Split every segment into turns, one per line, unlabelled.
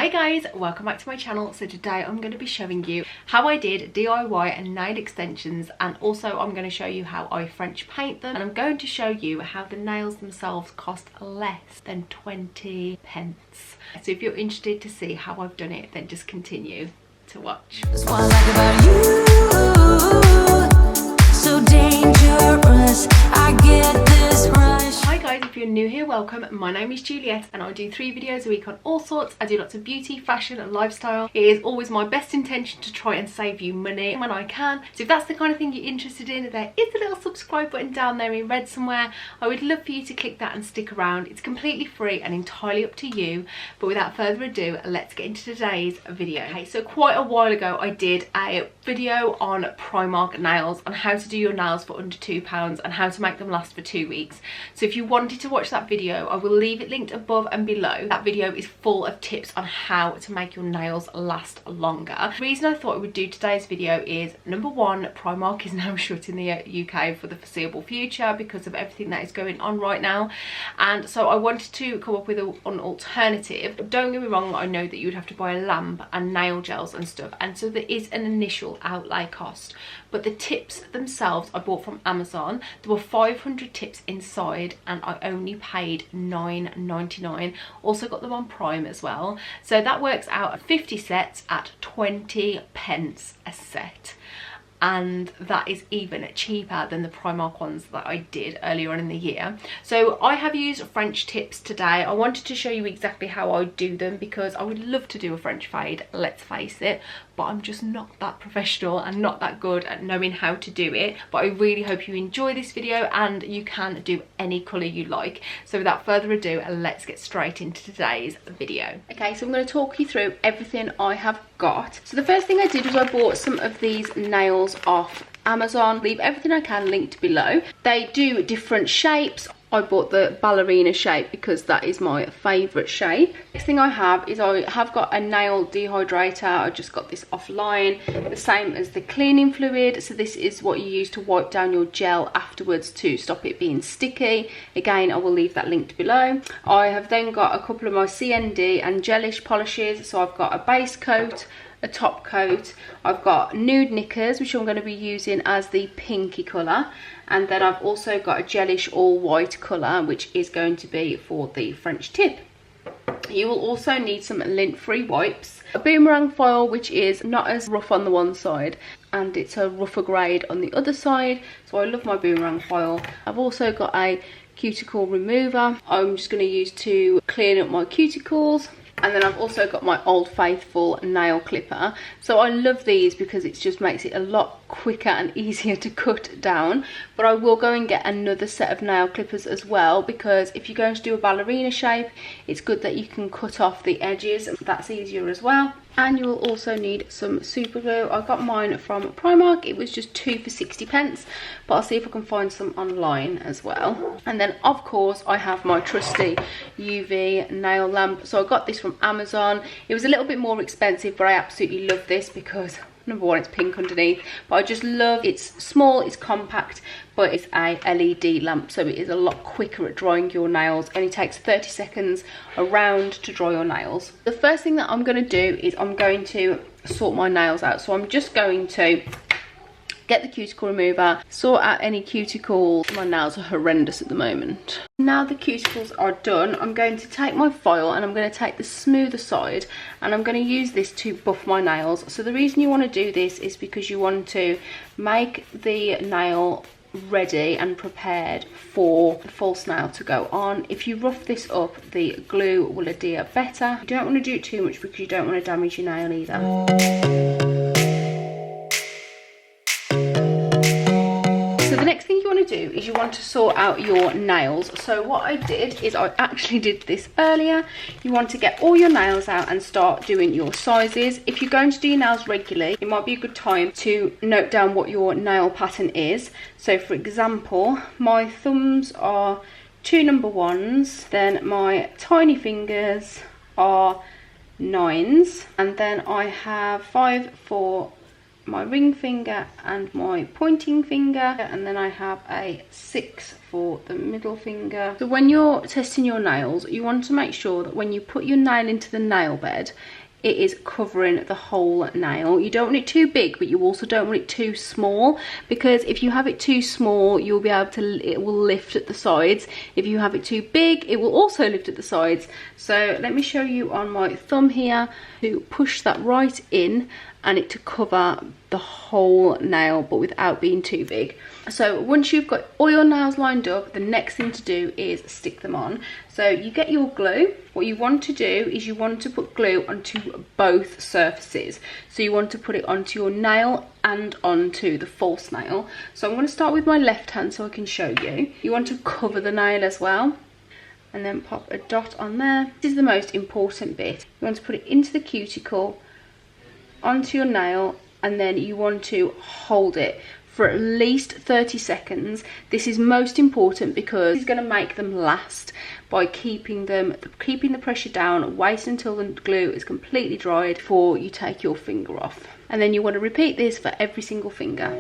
Hi guys, welcome back to my channel. So today I'm going to be showing you how I did DIY and nail extensions, and also I'm going to show you how I French paint them, and I'm going to show you how the nails themselves cost less than 20 pence. So if you're interested to see how I've done it, then just continue to watch.
That's what I like about you. So dangerous, I get this rush.
Hi guys, if you're new here, welcome. My name is Juliette and I do 3 videos a week on all sorts. I do lots of beauty, fashion and lifestyle. It is always my best intention to try and save you money when I can. So if that's the kind of thing you're interested in, there is a little subscribe button down there in red somewhere. I would love for you to click that and stick around. It's completely free and entirely up to you. But without further ado, let's get into today's video. Okay, so quite a while ago I did a video on Primark nails, on how to do your nails for under £2 and how to make them last for 2 weeks. So if you wanted to watch that video, I will leave it linked above and below. That video is full of tips on how to make your nails last longer. The reason I thought I would do today's video is, number one, Primark is now shut in the UK for the foreseeable future because of everything that is going on right now, and so I wanted to come up with an alternative. Don't get me wrong, I know that you would have to buy a lamp and nail gels and stuff, and so there is an initial outlay cost, but the tips themselves I bought from Amazon. There were 500 tips inside and I only paid £9.99. Also got them on Prime as well, so that works out at 50 sets at 20 pence a set, and that is even cheaper than the Primark ones that I did earlier on in the year. So I have used French tips today. I wanted to show you exactly how I do them because I would love to do a French fade, let's face it, but I'm just not that professional and not that good at knowing how to do it. But I really hope you enjoy this video and you can do any colour you like. So without further ado, let's get straight into today's video. Okay, so I'm going to talk you through everything I have got. So the first thing I did was I bought some of these nails off Amazon. Leave everything I can linked below. They do different shapes. I bought the ballerina shape because that is my favourite shape. Next thing I have is I have got a nail dehydrator. I just got this offline, the same as the cleaning fluid. So this is what you use to wipe down your gel afterwards to stop it being sticky. Again, I will leave that linked below. I have then got a couple of my CND and gelish polishes. So I've got a base coat, a top coat, I've got nude knickers which I'm going to be using as the pinky colour, and then I've also got a gelish all white colour which is going to be for the French tip. You will also need some lint free wipes, a boomerang foil which is not as rough on the one side and it's a rougher grade on the other side, so I love my boomerang foil. I've also got a cuticle remover I'm just going to use to clean up my cuticles. And then I've also got my Old Faithful nail clipper. So I love these because it just makes it a lot quicker and easier to cut down. But I will go and get another set of nail clippers as well, because if you're going to do a ballerina shape, it's good that you can cut off the edges. That's easier as well. And you will also need some super glue. I got mine from Primark. It was just 2 for 60 pence, but I'll see if I can find some online as well. And then of course I have my trusty UV nail lamp. So I got this from Amazon. It was a little bit more expensive, but I absolutely love this because number one, it's pink underneath, but I just love, it's small, it's compact, but it's a LED lamp, so it is a lot quicker at drying your nails. It only takes 30 seconds around to dry your nails. The first thing that I'm going to do is I'm going to sort my nails out. So I'm just going to get the cuticle remover, sort out any cuticles. My nails are horrendous at the moment. Now the cuticles are done, I'm going to take my file and I'm going to take the smoother side and I'm going to use this to buff my nails. So the reason you want to do this is because you want to make the nail ready and prepared for the false nail to go on. If you rough this up, the glue will adhere better. You don't want to do it too much because you don't want to damage your nail either. So the next thing you want to do is you want to sort out your nails. So what I did is I actually did this earlier. You want to get all your nails out and start doing your sizes. If you're going to do your nails regularly, it might be a good time to note down what your nail pattern is. So for example, my thumbs are 2 number 1s, then my tiny fingers are 9s, and then I have 5, 4, my ring finger and my pointing finger, and then I have a 6 for the middle finger. So when you're testing your nails, you want to make sure that when you put your nail into the nail bed, it is covering the whole nail. You don't want it too big, but you also don't want it too small, because if you have it too small, you'll be able to, it will lift at the sides. If you have it too big, it will also lift at the sides. So let me show you on my thumb here to push that right in and it to cover the whole nail, but without being too big. So once you've got all your nails lined up, the next thing to do is stick them on. So you get your glue. What you want to do is you want to put glue onto both surfaces. So you want to put it onto your nail and onto the false nail. So I'm going to start with my left hand so I can show you. You want to cover the nail as well, and then pop a dot on there. This is the most important bit. You want to put it into the cuticle, onto your nail, and then you want to hold it for at least 30 seconds. This is most important because it's going to make them last by keeping the pressure down. Wait until the glue is completely dried before you take your finger off, and then you want to repeat this for every single finger.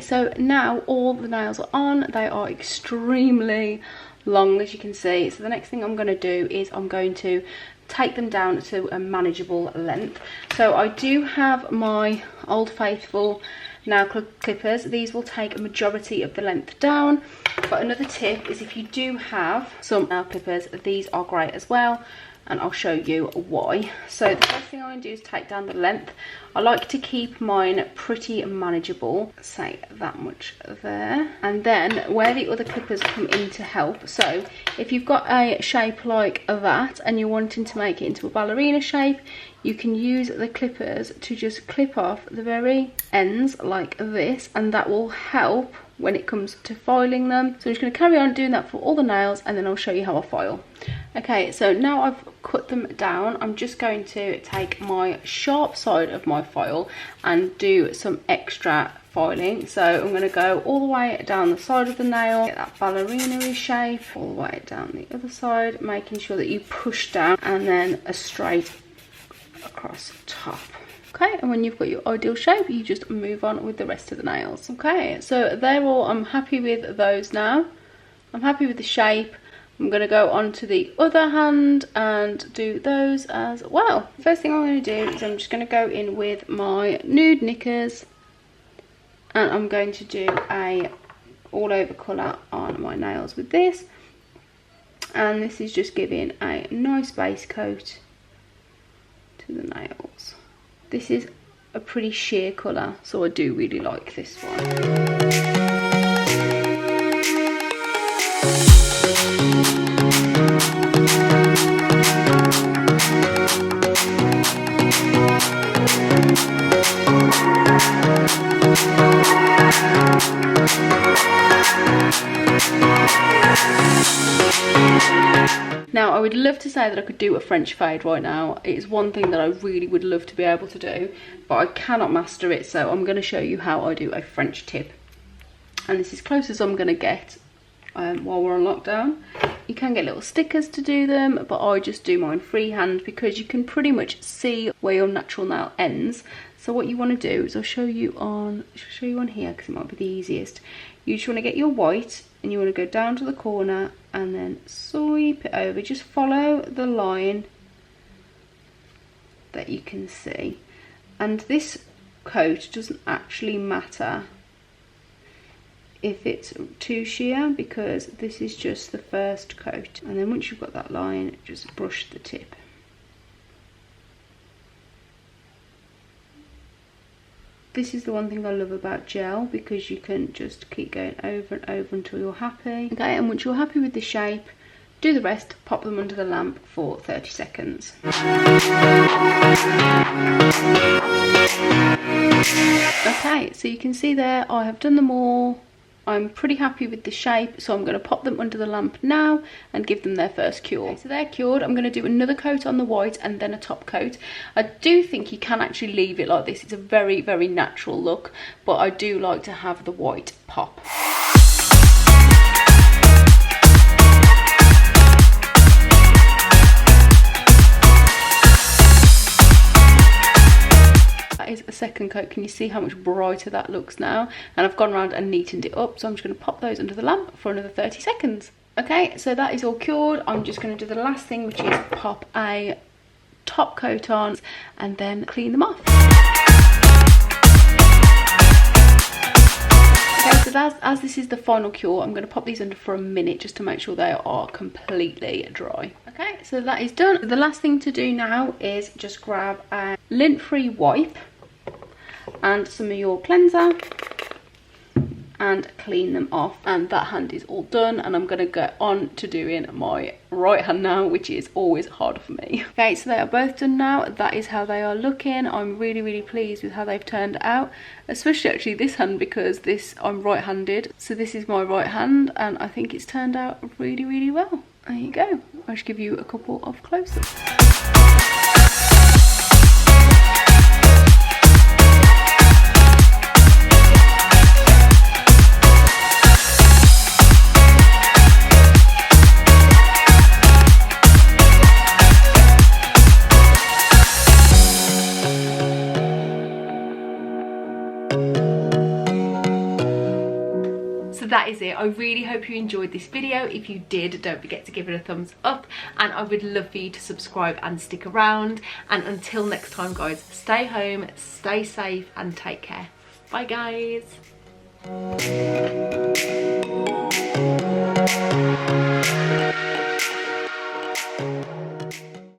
So now all the nails are on. They are extremely long, as you can see. So the next thing I'm going to do is I'm going to take them down to a manageable length. So I do have my Old Faithful nail clippers. These will take a majority of the length down. But another tip is if you do have some nail clippers, these are great as well, and I'll show you why. So the first thing I'm going to do is take down the length. I like to keep mine pretty manageable, say that much there. And then where the other clippers come in to help, so if you've got a shape like that and you're wanting to make it into a ballerina shape, you can use the clippers to just clip off the very ends like this, and that will help when it comes to filing them. So I'm just going to carry on doing that for all the nails, and then I'll show you how I file. Okay, so now I've cut them down, I'm just going to take my sharp side of my file and do some extra filing. So I'm going to go all the way down the side of the nail, get that ballerina shape, all the way down the other side, making sure that you push down, and then a straight across top. Okay, and when you've got your ideal shape, you just move on with the rest of the nails. Okay, so they're all, I'm happy with those now. I'm happy with the shape. I'm going to go on to the other hand and do those as well. First thing I'm going to do is I'm just going to go in with my nude knickers, and I'm going to do a all over colour on my nails with this. And this is just giving a nice base coat to the nails. This is a pretty sheer colour, so I do really like this one. Now, I would love to say that I could do a French fade right now. It is one thing that I really would love to be able to do, but I cannot master it, so I'm going to show you how I do a French tip. And this is as close as I'm going to get while we're on lockdown. You can get little stickers to do them, but I just do mine freehand because you can pretty much see where your natural nail ends. So what you want to do is I'll show you on here because it might be the easiest. You just want to get your white and you want to go down to the corner and then sweep it over. Just follow the line that you can see. And this coat doesn't actually matter if it's too sheer, because this is just the first coat. And then once you've got that line, just brush the tip. This is the one thing I love about gel, because you can just keep going over and over until you're happy. Okay, and once you're happy with the shape, do the rest, pop them under the lamp for 30 seconds. Okay, so you can see there I have done them all. I'm pretty happy with the shape, so I'm going to pop them under the lamp now and give them their first cure. Okay, so they're cured. I'm going to do another coat on the white and then a top coat. I do think you can actually leave it like this. It's a very, very natural look, but I do like to have the white pop. Is a second coat. Can you see how much brighter that looks now? And I've gone around and neatened it up, so I'm just going to pop those under the lamp for another 30 seconds. Okay, so that is all cured. I'm just going to do the last thing, which is pop a top coat on and then clean them off. Okay, so as this is the final cure, I'm going to pop these under for a minute just to make sure they are completely dry. Okay, so that is done. The last thing to do now is just grab a lint-free wipe and some of your cleanser and clean them off, and that hand is all done. And I'm going to get on to doing my right hand now, which is always harder for me. Okay, so they are both done now. That is how they are looking. I'm really, really pleased with how they've turned out, especially actually this hand, because I'm right-handed, so this is my right hand, and I think it's turned out really, really well. There you go. I'll just give you a couple of close-ups. So that is it. I really hope you enjoyed this video. If you did, don't forget to give it a thumbs up, and I would love for you to subscribe and stick around. And until next time, guys, stay home, stay safe, and take care. Bye, guys.